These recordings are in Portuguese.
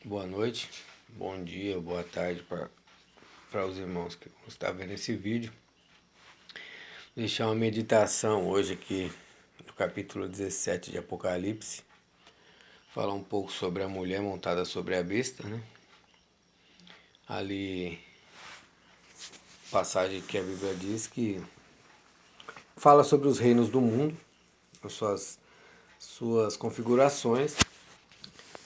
Boa noite, bom dia, boa tarde para os irmãos que vão estar vendo esse vídeo. Vou deixar uma meditação hoje aqui no capítulo 17 de Apocalipse. Falar um pouco sobre a mulher montada sobre a besta, né? Ali, passagem que a Bíblia diz que fala sobre os reinos do mundo, as suas configurações,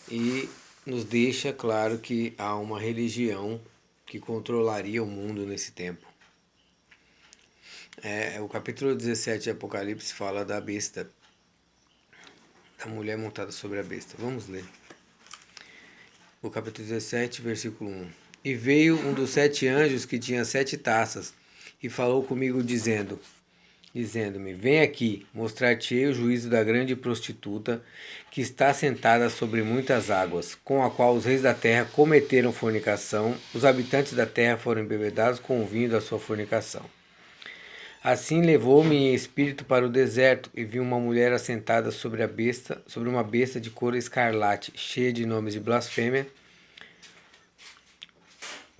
e nos deixa claro que há uma religião que controlaria o mundo nesse tempo. O capítulo 17 de Apocalipse fala da besta, da mulher montada sobre a besta. Vamos ler. O capítulo 17, versículo 1. E veio um dos 7 anjos que tinha 7 taças, e falou comigo dizendo-me, vem aqui, mostrar-te-ei o juízo da grande prostituta, que está sentada sobre muitas águas, com a qual os reis da terra cometeram fornicação, os habitantes da terra foram embebedados com o vinho da sua fornicação. Assim levou-me em espírito para o deserto, e vi uma mulher assentada sobre uma besta de cor escarlate, cheia de nomes de blasfêmia,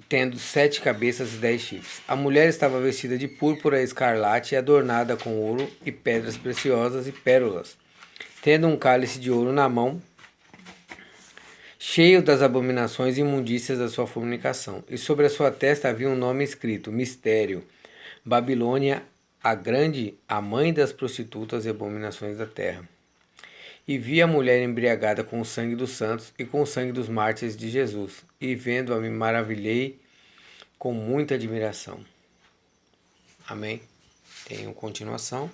tendo 7 cabeças e 10 chifres. A mulher estava vestida de púrpura escarlate e adornada com ouro e pedras preciosas e pérolas, tendo um cálice de ouro na mão, cheio das abominações e imundícias da sua fornicação. E sobre a sua testa havia um nome escrito: Mistério, Babilônia a grande, a mãe das prostitutas e abominações da terra. E vi a mulher embriagada com o sangue dos santos e com o sangue dos mártires de Jesus. E vendo-a me maravilhei com muita admiração. Amém? Tem uma continuação,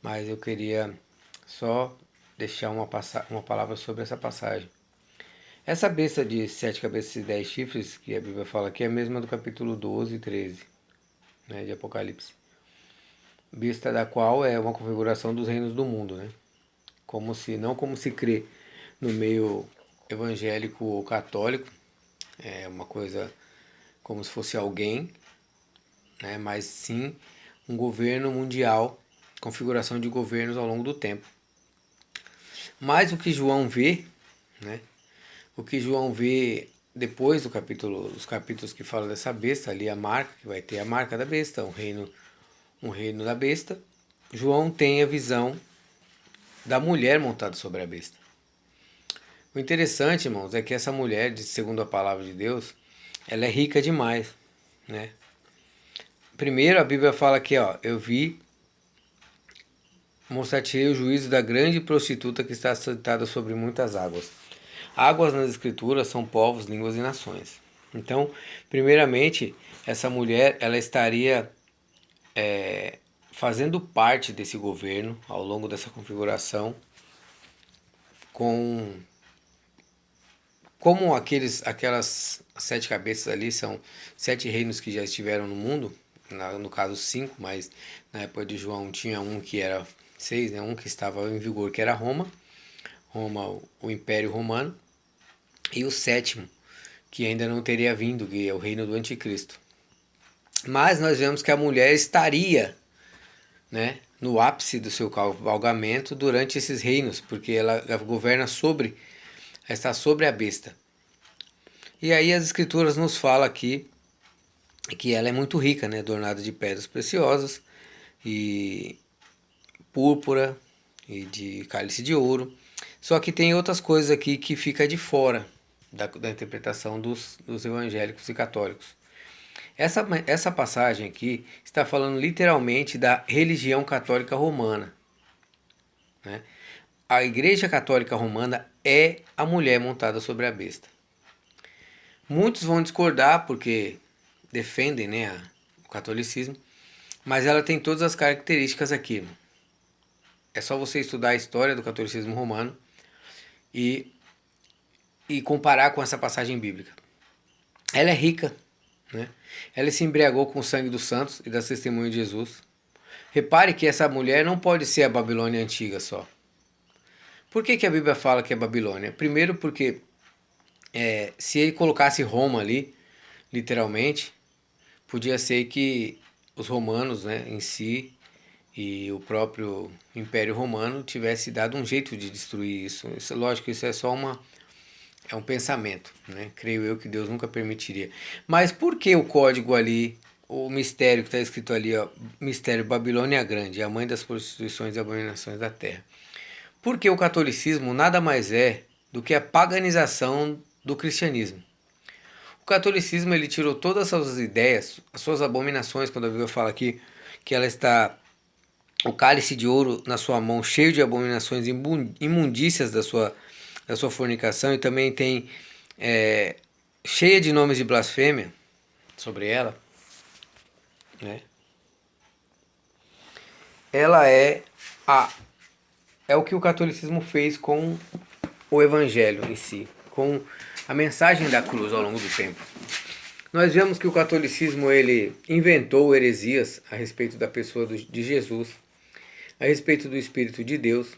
mas eu queria só deixar uma palavra sobre essa passagem. Essa besta de 7 cabeças e 10 chifres, que a Bíblia fala aqui, é a mesma do capítulo 12 e 13, né, de Apocalipse. Besta da qual é uma configuração dos reinos do mundo, né? Não como se crê no meio evangélico ou católico, é uma coisa como se fosse alguém, né? Mas sim um governo mundial, configuração de governos ao longo do tempo. Mas o que João vê, né? O que João vê depois dos capítulos que falam dessa besta, ali a marca, que vai ter a marca da besta, um reino da besta. João tem a visão da mulher montada sobre a besta. O interessante, irmãos, é que essa mulher, segundo a palavra de Deus, ela é rica demais, né? Primeiro a Bíblia fala aqui, ó, eu vi, mostrar-te-ei o juízo da grande prostituta que está sentada sobre muitas águas. Águas nas escrituras são povos, línguas e nações. Então, primeiramente, essa mulher, ela estaria fazendo parte desse governo ao longo dessa configuração, como aquelas 7 cabeças ali são 7 reinos que já estiveram no mundo, no caso 5, mas na época de João tinha um que era 6, né? Um que estava em vigor, que era Roma, o Império Romano, e o 7º, que ainda não teria vindo, que é o reino do Anticristo. Mas nós vemos que a mulher estaria, né, no ápice do seu cavalgamento durante esses reinos, porque ela governa está sobre a besta. E aí as escrituras nos falam aqui que ela é muito rica, né, adornada de pedras preciosas e púrpura e de cálice de ouro. Só que tem outras coisas aqui que fica de fora da interpretação dos evangélicos e católicos. Essa passagem aqui está falando literalmente da religião católica romana, né? A Igreja Católica Romana é a mulher montada sobre a besta. Muitos vão discordar porque defendem, né, o catolicismo, mas ela tem todas as características aqui. É só você estudar a história do catolicismo romano e comparar com essa passagem bíblica. Ela é rica, né? Ela se embriagou com o sangue dos santos e das testemunhas de Jesus. Repare que essa mulher não pode ser a Babilônia antiga só. Por que a Bíblia fala que é Babilônia? Primeiro porque se ele colocasse Roma ali, literalmente, podia ser que os romanos, né, em si, e o próprio Império Romano tivesse dado um jeito de destruir isso. Lógico, isso é só É um pensamento, né? Creio eu que Deus nunca permitiria. Mas por que o código ali, o mistério que está escrito ali, ó, mistério Babilônia Grande, a mãe das prostituições e abominações da terra? Porque o catolicismo nada mais é do que a paganização do cristianismo. O catolicismo ele tirou todas as suas ideias, as suas abominações, quando a Bíblia fala aqui que ela está o cálice de ouro na sua mão, cheio de abominações, imundícias da sua fornicação, e também tem cheia de nomes de blasfêmia sobre ela, né? Ela é o que o catolicismo fez com o evangelho em si, com a mensagem da cruz ao longo do tempo. Nós vemos que o catolicismo ele inventou heresias a respeito da pessoa de Jesus, a respeito do Espírito de Deus,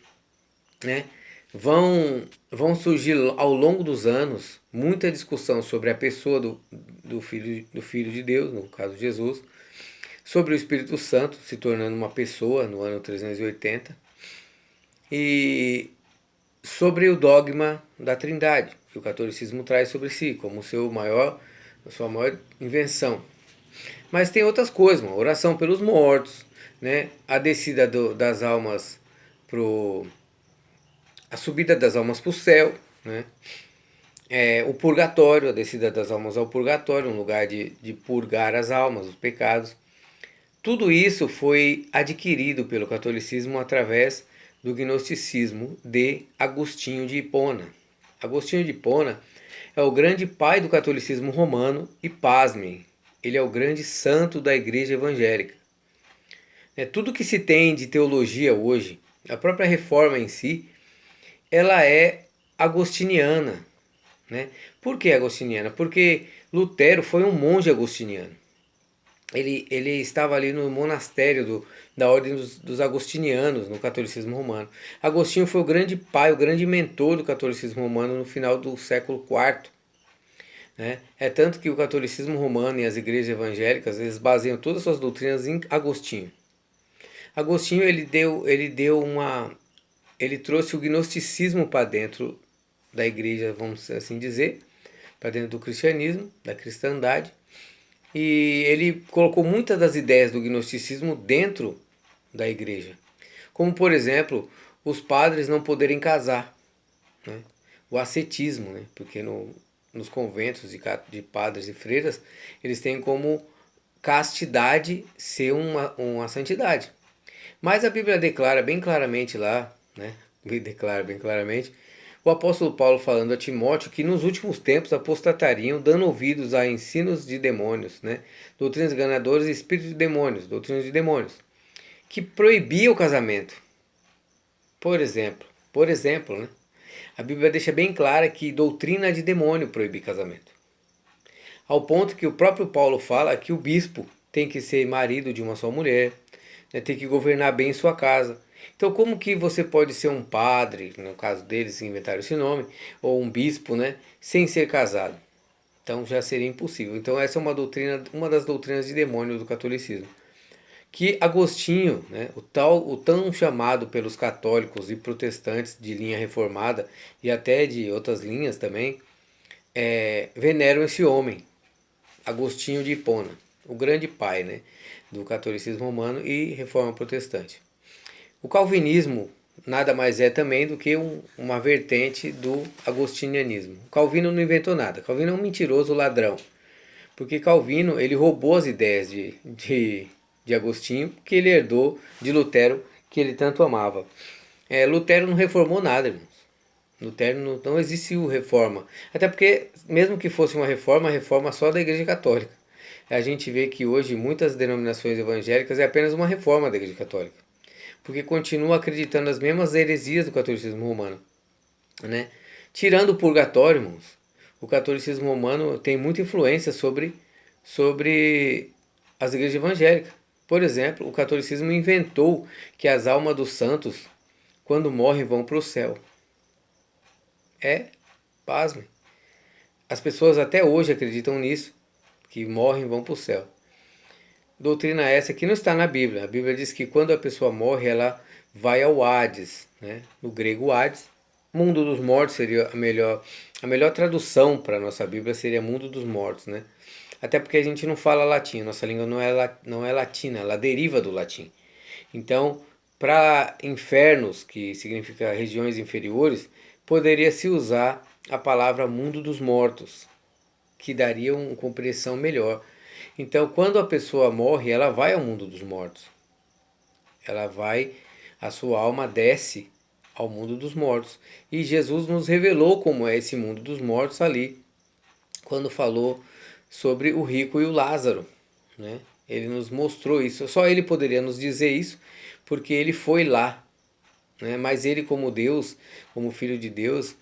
né? Vão surgir ao longo dos anos muita discussão sobre a pessoa do filho de Deus, no caso Jesus, sobre o Espírito Santo se tornando uma pessoa no ano 380 e sobre o dogma da Trindade, que o catolicismo traz sobre si como a sua maior invenção. Mas tem outras coisas, mano. Oração pelos mortos, né? A descida das almas pro a subida das almas para o céu, né? O purgatório, a descida das almas ao purgatório, um lugar de purgar as almas, os pecados. Tudo isso foi adquirido pelo catolicismo através do gnosticismo de Agostinho de Hipona. Agostinho de Hipona é o grande pai do catolicismo romano e, pasmem, ele é o grande santo da igreja evangélica. Tudo que se tem de teologia hoje, a própria reforma em si, ela é agostiniana. Né? Por que agostiniana? Porque Lutero foi um monge agostiniano. Ele estava ali no monastério da ordem dos agostinianos, no catolicismo romano. Agostinho foi o grande pai, o grande mentor do catolicismo romano no final do século IV. Né? É tanto que o catolicismo romano e as igrejas evangélicas eles baseiam todas as suas doutrinas em Agostinho. Agostinho ele trouxe o gnosticismo para dentro da igreja, vamos assim dizer, para dentro do cristianismo, da cristandade, e ele colocou muitas das ideias do gnosticismo dentro da igreja, como por exemplo os padres não poderem casar, né? O ascetismo, né? Porque nos conventos de padres e freiras eles têm como castidade ser uma santidade. Mas a Bíblia declara bem claramente lá, né? Declara bem claramente o apóstolo Paulo falando a Timóteo que nos últimos tempos apostatariam, dando ouvidos a ensinos de demônios, né? Doutrinas enganadoras e espíritos de demônios, doutrinas de demônios, que proibia o casamento. Por exemplo, né? A Bíblia deixa bem clara que doutrina de demônio proíbe casamento. Ao ponto que o próprio Paulo fala que o bispo tem que ser marido de uma só mulher, né? Tem que governar bem sua casa. Então, como que você pode ser um padre, no caso deles inventaram esse nome, ou um bispo, né, sem ser casado? Então já seria impossível. Então essa é uma das doutrinas de demônio do catolicismo. Que Agostinho, né, o tão chamado pelos católicos e protestantes de linha reformada e até de outras linhas também, veneram esse homem, Agostinho de Hipona, o grande pai, né, do catolicismo romano e reforma protestante. O calvinismo nada mais é também do que uma vertente do agostinianismo. Calvino não inventou nada. Calvino é um mentiroso ladrão. Porque Calvino ele roubou as ideias de Agostinho que ele herdou de Lutero, que ele tanto amava. Lutero não reformou nada, irmãos. Lutero não existiu reforma. Até porque, mesmo que fosse uma reforma só da Igreja Católica. A gente vê que hoje muitas denominações evangélicas é apenas uma reforma da Igreja Católica. Porque continua acreditando nas mesmas heresias do catolicismo romano, né? Tirando o purgatório, irmãos, o catolicismo romano tem muita influência sobre as igrejas evangélicas. Por exemplo, o catolicismo inventou que as almas dos santos, quando morrem, vão para o céu. Pasmem. As pessoas até hoje acreditam nisso, que morrem e vão para o céu. Doutrina essa que não está na Bíblia. A Bíblia diz que quando a pessoa morre, ela vai ao Hades, né? No grego Hades, Mundo dos mortos seria a melhor tradução para a nossa Bíblia seria mundo dos mortos, né? Até porque a gente não fala latim, nossa língua não é latina, ela deriva do latim. Então, para infernos, que significa regiões inferiores, poderia se usar a palavra mundo dos mortos, que daria uma compreensão melhor. Então, quando a pessoa morre, ela vai ao mundo dos mortos. Ela vai, a sua alma desce ao mundo dos mortos. E Jesus nos revelou como é esse mundo dos mortos ali, quando falou sobre o rico e o Lázaro, né? Ele nos mostrou isso. Só ele poderia nos dizer isso, porque ele foi lá, né? Mas ele, como Deus, como Filho de Deus,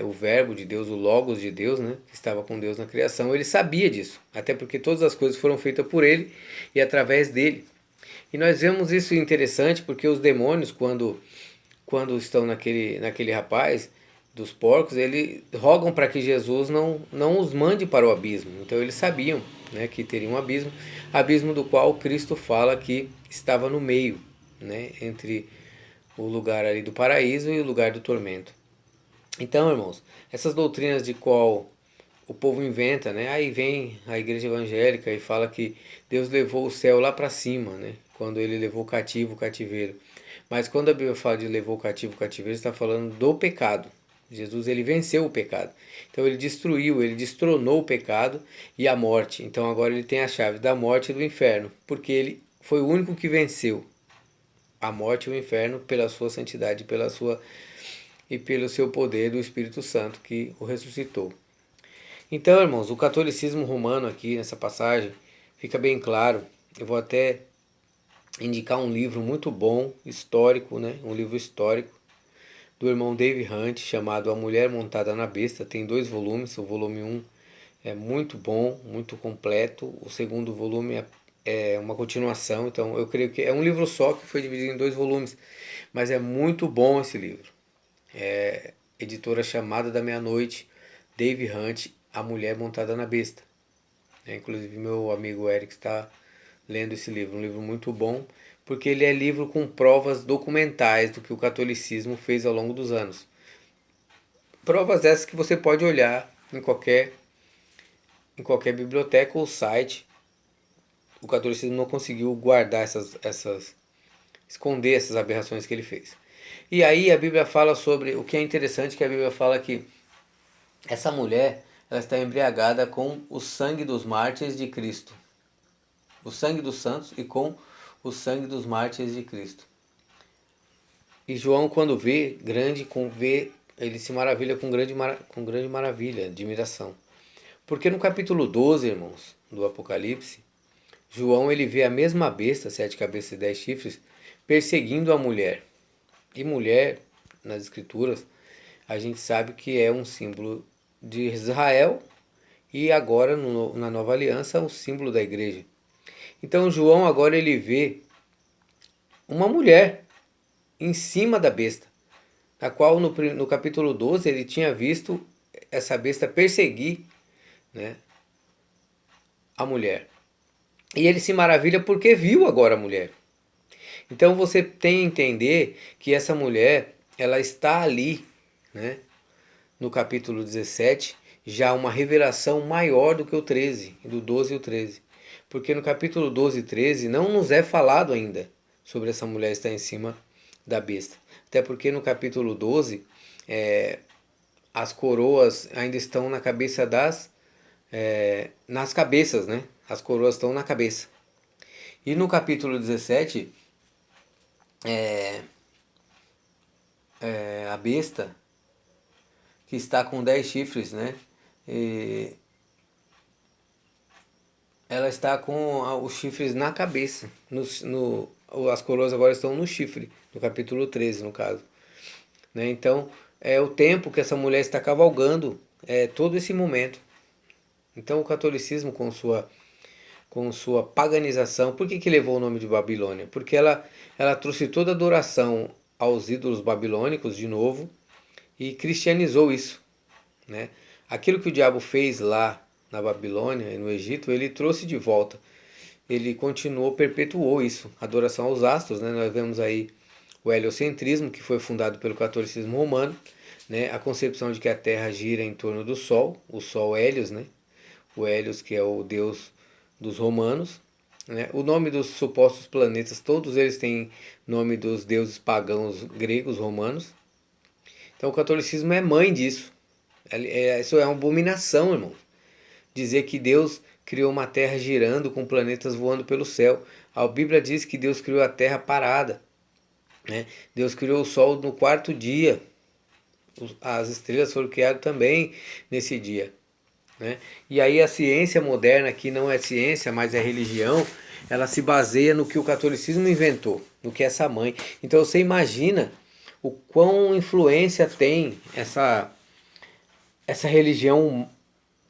o Verbo de Deus, o Logos de Deus, né? Que estava com Deus na criação, ele sabia disso. Até porque todas as coisas foram feitas por ele e através dele. E nós vemos isso interessante porque os demônios, quando estão naquele rapaz dos porcos, eles rogam para que Jesus não os mande para o abismo. Então eles sabiam, né, que teria um abismo, abismo do qual Cristo fala que estava no meio, né, entre o lugar ali do paraíso e o lugar do tormento. Então, irmãos, essas doutrinas de qual o povo inventa, né? Aí vem a igreja evangélica e fala que Deus levou o céu lá para cima, né? Quando ele levou o cativeiro. Mas quando a Bíblia fala de levou o cativeiro, está falando do pecado. Jesus, ele venceu o pecado. Então ele destruiu, ele destronou o pecado e a morte. Então agora ele tem a chave da morte e do inferno, porque ele foi o único que venceu a morte e o inferno pela sua santidade, e pelo seu poder do Espírito Santo que o ressuscitou. Então, irmãos, o catolicismo romano aqui nessa passagem fica bem claro. Eu vou até indicar um livro muito bom, histórico, né? Um livro histórico do irmão Dave Hunt, chamado A Mulher Montada na Besta. Tem 2 volumes, o volume 1 é muito bom, muito completo. O segundo volume é uma continuação, então eu creio que é um livro só que foi dividido em 2 volumes, mas é muito bom esse livro. Editora Chamada da Meia-Noite, Dave Hunt, A Mulher Montada na Besta. Inclusive meu amigo Eric está lendo esse livro, um livro muito bom, porque ele é livro com provas documentais do que o catolicismo fez ao longo dos anos. Provas essas que você pode olhar em qualquer biblioteca ou site. O catolicismo não conseguiu guardar esconder essas aberrações que ele fez. E aí a Bíblia fala sobre, o que é interessante, que a Bíblia fala que essa mulher, ela está embriagada com o sangue dos mártires de Cristo. O sangue dos santos e com o sangue dos mártires de Cristo. E João, quando vê, ele se maravilha com grande maravilha, admiração. Porque no capítulo 12, irmãos, do Apocalipse, João ele vê a mesma besta, 7 cabeças e 10 chifres, perseguindo a mulher. E mulher, nas escrituras, a gente sabe que é um símbolo de Israel e agora na nova aliança um símbolo da igreja. Então João agora ele vê uma mulher em cima da besta, na qual no capítulo 12 ele tinha visto essa besta perseguir, né, a mulher. E ele se maravilha porque viu agora a mulher. Então você tem que entender que essa mulher, ela está ali, né, no capítulo 17, já uma revelação maior do que o 13, do 12 e o 13. Porque no capítulo 12 e 13 não nos é falado ainda sobre essa mulher estar em cima da besta. Até porque no capítulo 12, as coroas ainda estão na cabeça nas cabeças, né? As coroas estão na cabeça. E no capítulo 17, a besta, que está com 10 chifres, né? E ela está com os chifres na cabeça. As coroas agora estão no chifre, no capítulo 13, no caso. Né? Então, é o tempo que essa mulher está cavalgando, todo esse momento. Então, o catolicismo, com sua paganização, por que levou o nome de Babilônia? Porque ela trouxe toda a adoração aos ídolos babilônicos de novo e cristianizou isso. Né? Aquilo que o diabo fez lá na Babilônia e no Egito, ele trouxe de volta. Ele continuou, perpetuou isso, adoração aos astros. Né? Nós vemos aí o heliocentrismo, que foi fundado pelo catolicismo romano, né, a concepção de que a Terra gira em torno do Sol, o Sol Hélios, né, o Hélios que é o deus dos romanos, né, o nome dos supostos planetas, todos eles têm nome dos deuses pagãos gregos, romanos. Então o catolicismo é mãe disso. Isso é uma abominação, irmão. Dizer que Deus criou uma terra girando com planetas voando pelo céu. A Bíblia diz que Deus criou a terra parada, né? Deus criou o sol no quarto dia. As estrelas foram criadas também nesse dia, né? E aí a ciência moderna, que não é ciência, mas é religião, ela se baseia no que o catolicismo inventou, no que é essa mãe. Então você imagina o quão influência tem essa religião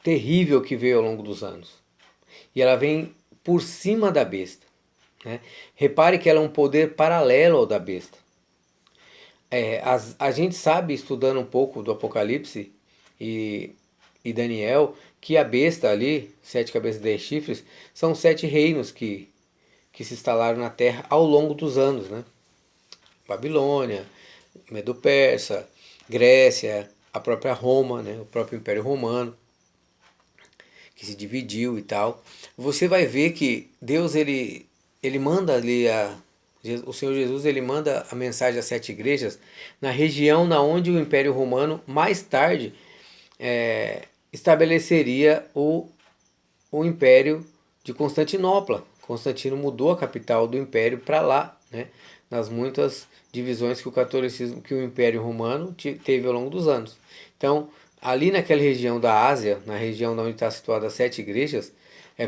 terrível que veio ao longo dos anos. E ela vem por cima da besta, né? Repare que ela é um poder paralelo ao da besta. A gente sabe, estudando um pouco do Apocalipse e Daniel, que a besta ali, 7 cabeças e 10 chifres, são 7 reinos que se instalaram na terra ao longo dos anos, né? Babilônia, Medo-Persa, Grécia, a própria Roma, né? O próprio Império Romano, que se dividiu e tal. Você vai ver que Deus ele manda ali o Senhor Jesus ele manda a mensagem às 7 igrejas na região na onde o Império Romano mais tarde estabeleceria o Império de Constantinopla. Constantino mudou a capital do Império para lá, né? Nas muitas divisões que o catolicismo, que o Império Romano teve ao longo dos anos. Então, ali naquela região da Ásia, na região onde está situada as 7 igrejas,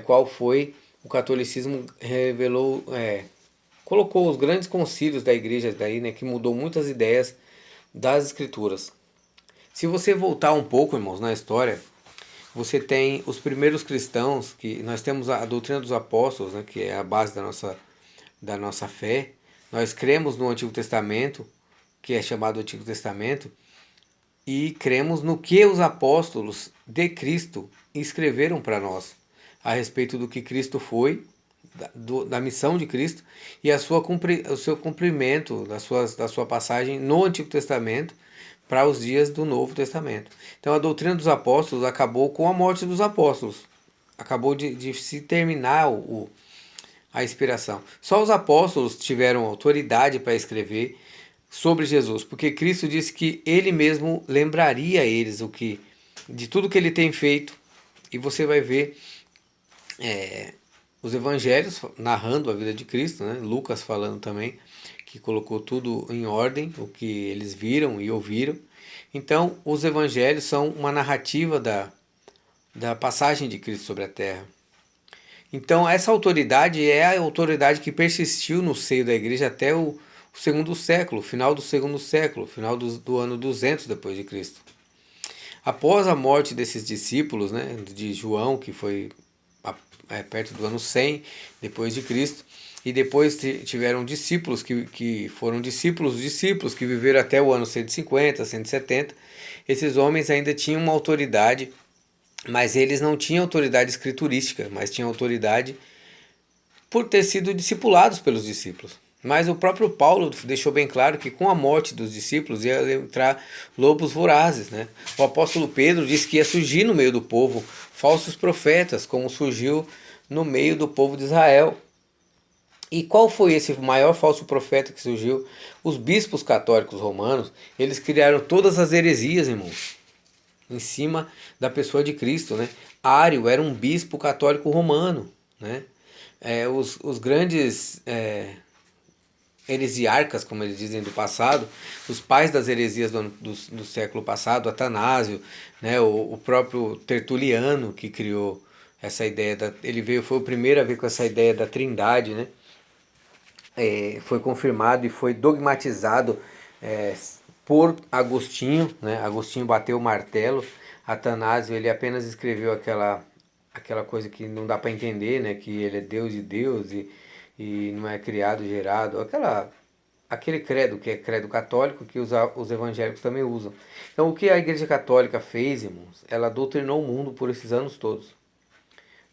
qual foi o catolicismo revelou, colocou os grandes concílios da igreja daí, né, que mudou muitas ideias das escrituras. Se você voltar um pouco, irmãos, na história, você tem os primeiros cristãos, que nós temos a doutrina dos apóstolos, né, que é a base da nossa fé. Nós cremos no Antigo Testamento, que é chamado Antigo Testamento, e cremos no que os apóstolos de Cristo escreveram para nós, a respeito do que Cristo foi, da missão de Cristo e o seu cumprimento da sua passagem no Antigo Testamento para os dias do Novo Testamento. Então a doutrina dos apóstolos acabou com a morte dos apóstolos, acabou de se terminar a inspiração. Só os apóstolos tiveram autoridade para escrever sobre Jesus, porque Cristo disse que ele mesmo lembraria a eles de tudo que ele tem feito. E você vai ver os evangelhos narrando a vida de Cristo, né? Lucas falando também que colocou tudo em ordem, o que eles viram e ouviram. Então, os evangelhos são uma narrativa da passagem de Cristo sobre a terra. Então, essa autoridade é a autoridade que persistiu no seio da igreja até o segundo século, final do segundo século, final do ano 200 depois de Cristo. Após a morte desses discípulos, né, de João, que foi perto do ano 100 depois de Cristo, e depois tiveram discípulos que foram discípulos que viveram até o ano 150, 170. Esses homens ainda tinham uma autoridade, mas eles não tinham autoridade escriturística, mas tinham autoridade por ter sido discipulados pelos discípulos. Mas o próprio Paulo deixou bem claro que com a morte dos discípulos ia entrar lobos vorazes, né? O apóstolo Pedro disse que ia surgir no meio do povo falsos profetas, como surgiu no meio do povo de Israel. E qual foi esse maior falso profeta que surgiu? Os bispos católicos romanos, eles criaram todas as heresias, irmãos, em cima da pessoa de Cristo, né? Ário era um bispo católico romano, né? Os grandes heresiarcas, como eles dizem, do passado, os pais das heresias do século passado, Atanásio, né, o próprio Tertuliano, que criou essa ideia, foi o primeiro a vir com essa ideia da trindade, né? Foi confirmado e foi dogmatizado por Agostinho, né? Agostinho bateu o martelo, Atanásio ele apenas escreveu aquela coisa que não dá para entender, né? Que ele é Deus de Deus e não é criado, gerado, aquele credo que é credo católico que os evangélicos também usam. Então o que a Igreja Católica fez, irmãos, ela doutrinou o mundo por esses anos todos,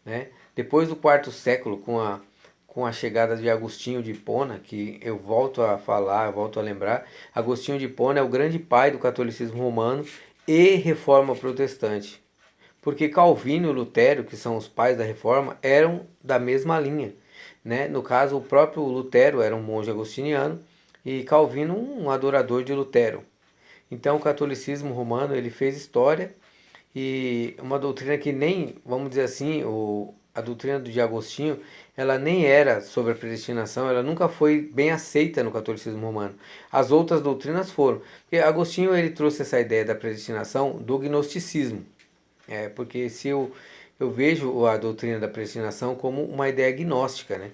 né? Depois do quarto século, com com a chegada de Agostinho de Hipona, que eu volto a falar, eu volto a lembrar. Agostinho de Hipona é o grande pai do catolicismo romano e reforma protestante. Porque Calvino e Lutero, que são os pais da reforma, eram da mesma linha. Né? No caso, o próprio Lutero era um monge agostiniano e Calvino um adorador de Lutero. Então o catolicismo romano ele fez história e uma doutrina que nem, vamos dizer assim, a doutrina de Agostinho, ela nem era sobre a predestinação, ela nunca foi bem aceita no catolicismo romano. As outras doutrinas foram. Porque Agostinho ele trouxe essa ideia da predestinação do gnosticismo. Porque se eu vejo a doutrina da predestinação como uma ideia gnóstica, né?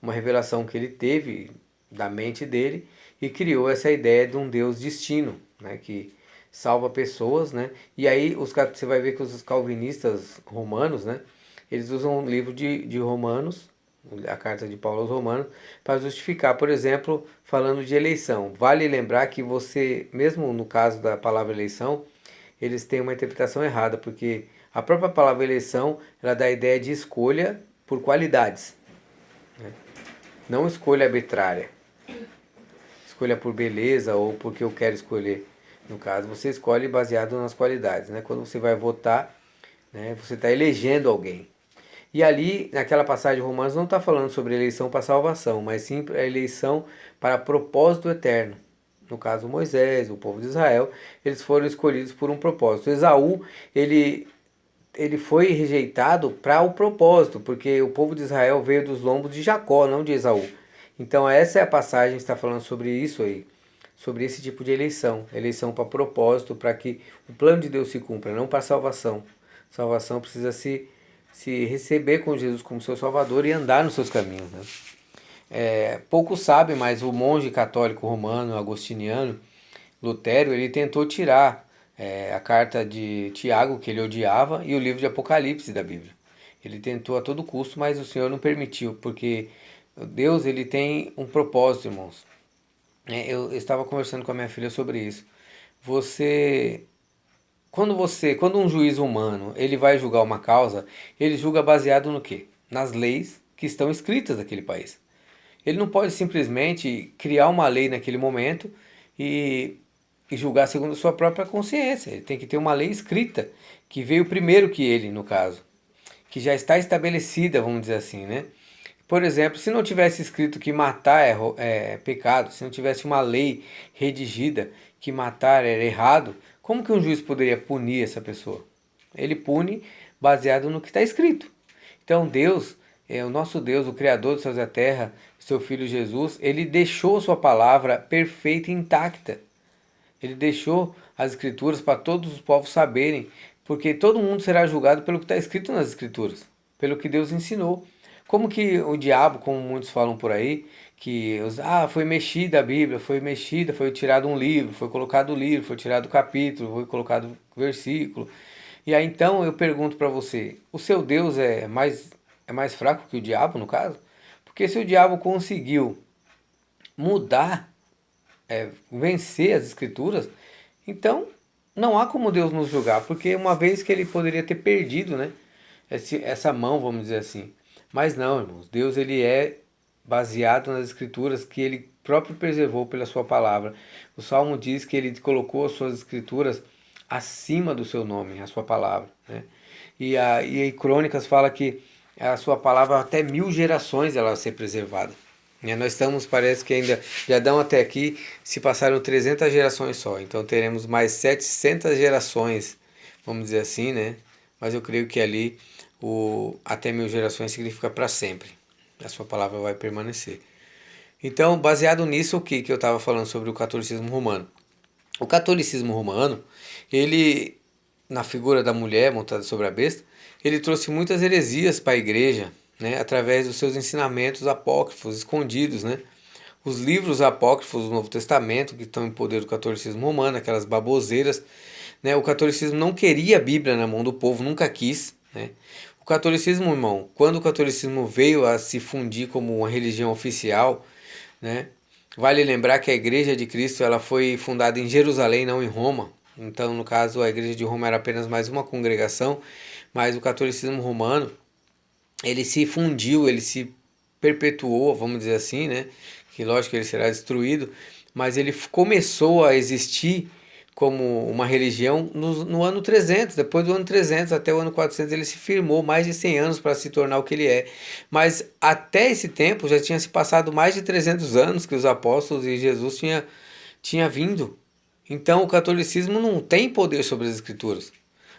Uma revelação que ele teve da mente dele e criou essa ideia de um Deus destino, né? Que salva pessoas, né? E aí você vai ver que os calvinistas romanos, né? Eles usam um livro de Romanos, a carta de Paulo aos Romanos, para justificar, por exemplo, falando de eleição. Vale lembrar que você, mesmo no caso da palavra eleição, eles têm uma interpretação errada, porque a própria palavra eleição, ela dá a ideia de escolha por qualidades, né? Não escolha arbitrária, escolha por beleza ou porque eu quero escolher. No caso, você escolhe baseado nas qualidades, né? Quando você vai votar, né, você está elegendo alguém. E ali, naquela passagem de Romanos, não está falando sobre eleição para salvação, mas sim a eleição para propósito eterno. No caso, Moisés, o povo de Israel, eles foram escolhidos por um propósito. Esaú, ele foi rejeitado para o propósito, porque o povo de Israel veio dos lombos de Jacó, não de Esaú. Então essa é a passagem que está falando sobre isso aí, sobre esse tipo de eleição para propósito, para que o plano de Deus se cumpra, não para salvação. Salvação precisa se receber com Jesus como seu Salvador e andar nos seus caminhos, né? Poucos sabem, mas o monge católico romano, agostiniano, Lutero, ele tentou tirar a carta de Tiago, que ele odiava, e o livro de Apocalipse da Bíblia. Ele tentou a todo custo, mas o Senhor não permitiu, porque Deus ele tem um propósito, irmãos. Eu estava conversando com a minha filha sobre isso. Você, quando um juiz humano ele vai julgar uma causa, ele julga baseado no quê? Nas leis que estão escritas naquele país. Ele não pode simplesmente criar uma lei naquele momento e, e julgar segundo a sua própria consciência. Ele tem que ter uma lei escrita, que veio primeiro que ele, no caso, que já está estabelecida, vamos dizer assim, né? Por exemplo, se não tivesse escrito que matar é pecado, se não tivesse uma lei redigida que matar era errado, como que um juiz poderia punir essa pessoa? Ele pune baseado no que está escrito. Então Deus, o nosso Deus, o Criador dos céus e da terra, seu Filho Jesus, ele deixou sua palavra perfeita e intacta. Ele deixou as escrituras para todos os povos saberem, porque todo mundo será julgado pelo que está escrito nas escrituras, pelo que Deus ensinou. Como que o diabo, como muitos falam por aí, que foi mexida a Bíblia, foi mexida, foi tirado um livro, foi colocado o livro, foi tirado o capítulo, foi colocado o versículo. E aí então eu pergunto para você, o seu Deus é mais fraco que o diabo no caso? Porque se o diabo conseguiu mudar, vencer as escrituras, então não há como Deus nos julgar, porque uma vez que ele poderia ter perdido, né, essa mão, vamos dizer assim. Mas não, irmãos, Deus ele é baseado nas escrituras que ele próprio preservou pela sua palavra. O Salmo diz que ele colocou as suas escrituras acima do seu nome, a sua palavra, né? E Crônicas fala que a sua palavra até 1000 gerações ela vai ser preservada. Nós estamos, parece que ainda, de Adão até aqui, se passaram 300 gerações só. Então teremos mais 700 gerações, vamos dizer assim, né? Mas eu creio que ali até 1000 gerações significa para sempre. A sua palavra vai permanecer. Então, baseado nisso, o que eu estava falando sobre o catolicismo romano? O catolicismo romano, ele, na figura da mulher montada sobre a besta, ele trouxe muitas heresias para a igreja, né, através dos seus ensinamentos apócrifos, escondidos, né? Os livros apócrifos do Novo Testamento, que estão em poder do catolicismo romano, aquelas baboseiras, né? O catolicismo não queria a Bíblia na mão do povo, nunca quis, né? O catolicismo, irmão, quando o catolicismo veio a se fundir como uma religião oficial, né? Vale lembrar que a Igreja de Cristo ela foi fundada em Jerusalém, não em Roma. Então, no caso, a Igreja de Roma era apenas mais uma congregação, mas o catolicismo romano ele se fundiu, ele se perpetuou, vamos dizer assim, né? Que lógico que ele será destruído, mas ele começou a existir como uma religião no ano 300. Depois do ano 300 até o ano 400 ele se firmou mais de 100 anos para se tornar o que ele é. Mas até esse tempo já tinha se passado mais de 300 anos que os apóstolos e Jesus tinha vindo. Então o catolicismo não tem poder sobre as escrituras.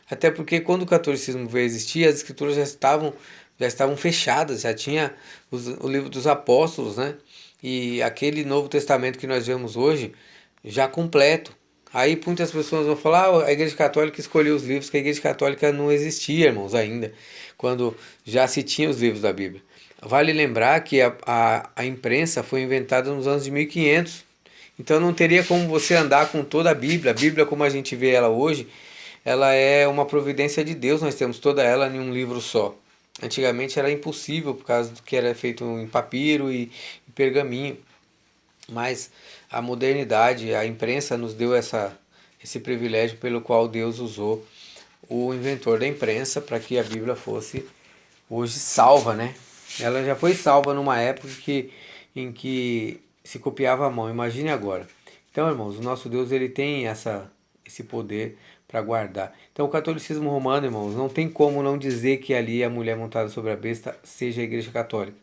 Até porque quando o catolicismo veio existir, as escrituras já estavam fechadas, já tinha o livro dos apóstolos, né? E aquele Novo Testamento que nós vemos hoje, já completo. Aí muitas pessoas vão falar, ah, a Igreja Católica escolheu os livros, que a Igreja Católica não existia, irmãos, ainda, quando já se tinha os livros da Bíblia. Vale lembrar que a imprensa foi inventada nos anos de 1500, então não teria como você andar com toda a Bíblia. A Bíblia, como a gente vê ela hoje, ela é uma providência de Deus, nós temos toda ela em um livro só. Antigamente era impossível por causa do que era feito em papiro e pergaminho, mas a modernidade, a imprensa nos deu esse privilégio pelo qual Deus usou o inventor da imprensa para que a Bíblia fosse hoje salva, né? Ela já foi salva numa época em que se copiava a mão, imagine agora. Então, irmãos, o nosso Deus ele tem esse poder para guardar. Então, o catolicismo romano, irmãos, não tem como não dizer que ali a mulher montada sobre a besta seja a Igreja Católica.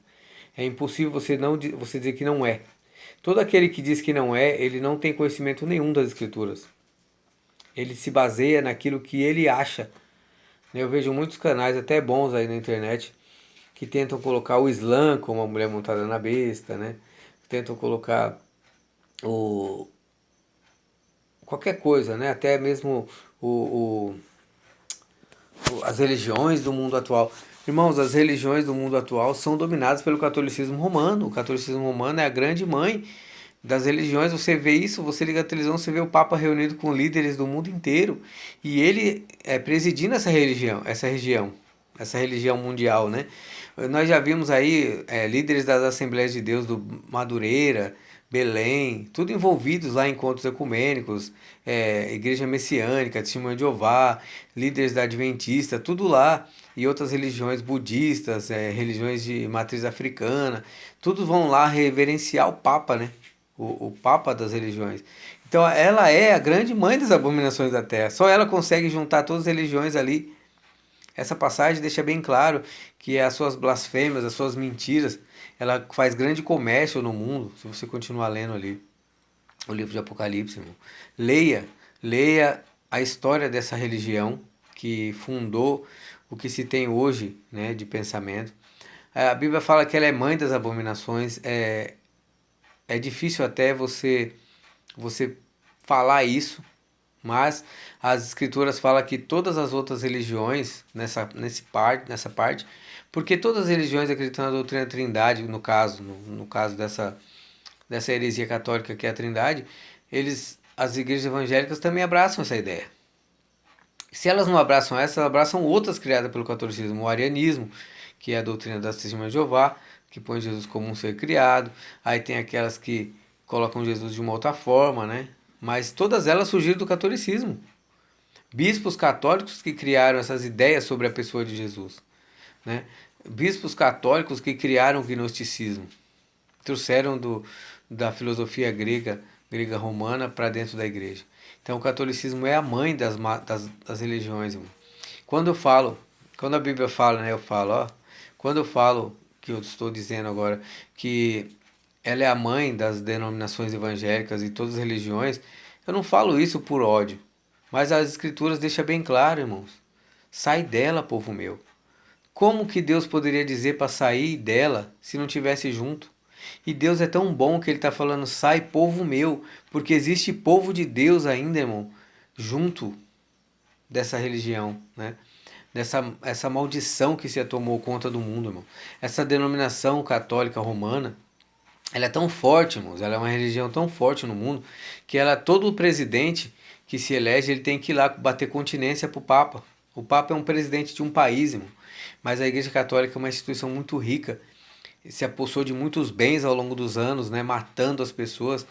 É impossível você dizer que não é. Todo aquele que diz que não é, ele não tem conhecimento nenhum das Escrituras. Ele se baseia naquilo que ele acha. Eu vejo muitos canais até bons aí na internet que tentam colocar o Islã como a mulher montada na besta, né? Tentam colocar o qualquer coisa, né? Até mesmo o, as religiões do mundo atual. Irmãos, as religiões do mundo atual são dominadas pelo catolicismo romano. O catolicismo romano é a grande mãe das religiões. Você vê isso, você liga a televisão, você vê o Papa reunido com líderes do mundo inteiro e ele é presidindo essa religião mundial, né? Nós já vimos aí líderes das Assembleias de Deus do Madureira, Belém, tudo envolvidos lá em encontros ecumênicos, Igreja Messiânica, Testemunha de Jeová, líderes da Adventista, tudo lá, e outras religiões budistas, religiões de matriz africana, todos vão lá reverenciar o Papa, né? O Papa das religiões. Então ela é a grande mãe das abominações da terra, só ela consegue juntar todas as religiões ali. Essa passagem deixa bem claro que as suas blasfêmias, as suas mentiras, ela faz grande comércio no mundo, se você continuar lendo ali o livro de Apocalipse, irmão. Leia a história dessa religião que fundou o que se tem hoje, né, de pensamento. A Bíblia fala que ela é mãe das abominações. É difícil até você falar isso, mas as escrituras falam que todas as outras religiões, nessa parte, porque todas as religiões acreditam na doutrina da Trindade, no caso dessa heresia católica que é a Trindade, as igrejas evangélicas também abraçam essa ideia. Se elas não abraçam essa, elas abraçam outras criadas pelo catolicismo, o arianismo, que é a doutrina das Testemunhas de Jeová, que põe Jesus como um ser criado. Aí tem aquelas que colocam Jesus de uma outra forma, né? Mas todas elas surgiram do catolicismo. Bispos católicos que criaram essas ideias sobre a pessoa de Jesus, né? Bispos católicos que criaram o gnosticismo, trouxeram da filosofia grega romana para dentro da igreja. Então o catolicismo é a mãe das religiões, irmão. Quando a Bíblia fala, né, eu falo, ó, quando eu falo que eu estou dizendo agora que ela é a mãe das denominações evangélicas e todas as religiões, eu não falo isso por ódio, mas as escrituras deixam bem claro, irmãos. Sai dela, povo meu. Como que Deus poderia dizer para sair dela se não tivesse junto? E Deus é tão bom que ele está falando, sai, povo meu, porque existe povo de Deus ainda, irmão, junto dessa religião, né? Essa maldição que se tomou conta do mundo, irmão. Essa denominação católica romana, ela é tão forte, irmãos, ela é uma religião tão forte no mundo, que todo presidente que se elege, ele tem que ir lá bater continência pro Papa. O Papa é um presidente de um país, irmão, mas a Igreja Católica é uma instituição muito rica, se apossou de muitos bens ao longo dos anos, né, matando as pessoas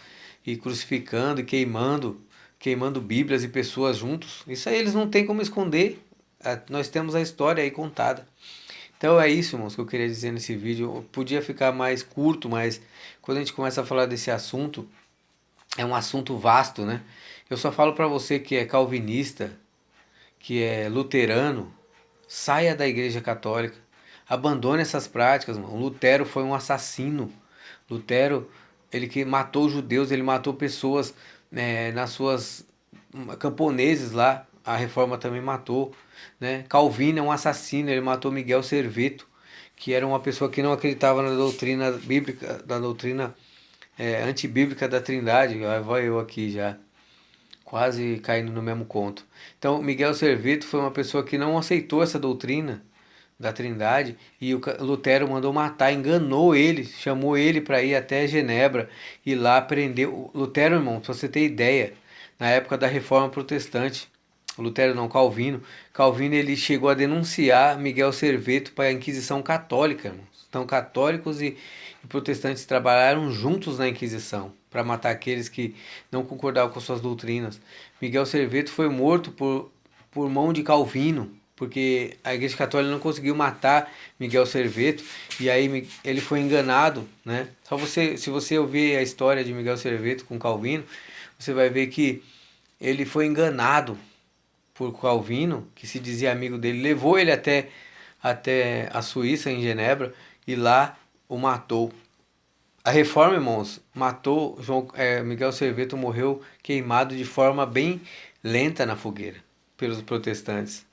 e crucificando e queimando Bíblias e pessoas juntos. Isso aí eles não têm como esconder. Nós temos a história aí contada. Então é isso, irmãos, que eu queria dizer nesse vídeo. Eu podia ficar mais curto, mas quando a gente começa a falar desse assunto, é um assunto vasto, né? Eu só falo para você que é calvinista, que é luterano, saia da Igreja Católica, abandone essas práticas, mano. Lutero foi um assassino. Lutero, ele que matou os judeus, ele matou pessoas, né, nas suas camponeses lá. A Reforma também matou, né? Calvino é um assassino, ele matou Miguel Serveto, que era uma pessoa que não acreditava na doutrina bíblica, da doutrina antibíblica da Trindade. Aí vai eu aqui já quase caindo no mesmo conto. Então, Miguel Serveto foi uma pessoa que não aceitou essa doutrina da Trindade e o Lutero mandou matar, enganou ele, chamou ele para ir até Genebra e lá prendeu. Lutero, irmão, pra você ter ideia, na época da Reforma Protestante, Lutero não, Calvino, Calvino ele chegou a denunciar Miguel Serveto para a Inquisição Católica, irmão. Então, católicos e protestantes trabalharam juntos na Inquisição para matar aqueles que não concordavam com suas doutrinas. Miguel Serveto foi morto por mão de Calvino, porque a Igreja Católica não conseguiu matar Miguel Serveto e aí ele foi enganado, né? Só você, se você ouvir a história de Miguel Serveto com Calvino, você vai ver que ele foi enganado por Calvino, que se dizia amigo dele, levou ele até a Suíça, em Genebra, e lá o matou. A Reforma, irmãos, matou Miguel Serveto, morreu queimado de forma bem lenta na fogueira pelos protestantes.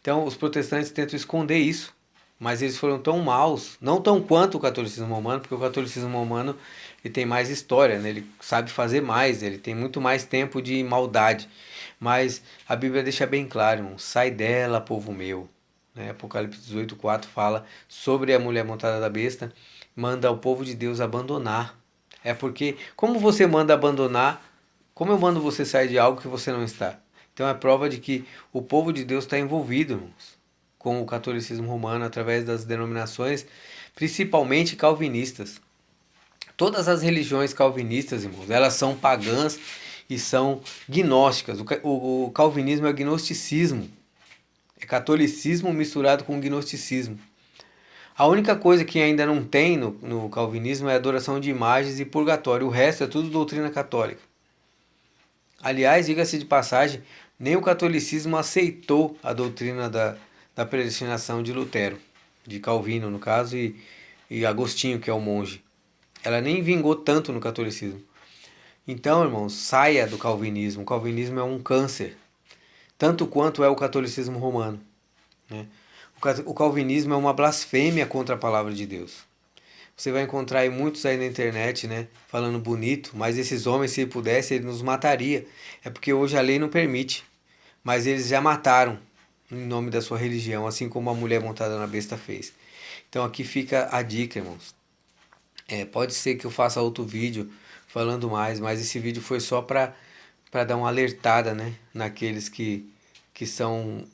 Então, os protestantes tentam esconder isso, mas eles foram tão maus, não tão quanto o catolicismo romano, porque o catolicismo romano ele tem mais história, né? Ele sabe fazer mais, ele tem muito mais tempo de maldade. Mas a Bíblia deixa bem claro, irmão, sai dela, povo meu. Né? Apocalipse 18:4 fala sobre a mulher montada da besta, manda o povo de Deus abandonar. É porque, como você manda abandonar, como eu mando você sair de algo que você não está? Então é prova de que o povo de Deus está envolvido, irmãos, com o catolicismo romano através das denominações, principalmente calvinistas. Todas as religiões calvinistas, irmãos, elas são pagãs e são gnósticas. O calvinismo é gnosticismo. É catolicismo misturado com gnosticismo. A única coisa que ainda não tem no calvinismo é adoração de imagens e purgatório. O resto é tudo doutrina católica. Aliás, diga-se de passagem, nem o catolicismo aceitou a doutrina da predestinação de Lutero, de Calvino, no caso, e Agostinho, que é o monge. Ela nem vingou tanto no catolicismo. Então, irmãos, saia do calvinismo. O calvinismo é um câncer, tanto quanto é o catolicismo romano. Né? O calvinismo é uma blasfêmia contra a palavra de Deus. Você vai encontrar aí muitos aí na internet, né, falando bonito, mas esses homens, se pudessem, ele nos mataria. É porque hoje a lei não permite, mas eles já mataram em nome da sua religião, assim como a mulher montada na besta fez. Então aqui fica a dica, irmãos. Pode ser que eu faça outro vídeo falando mais, mas esse vídeo foi só para dar uma alertada, né, naqueles que são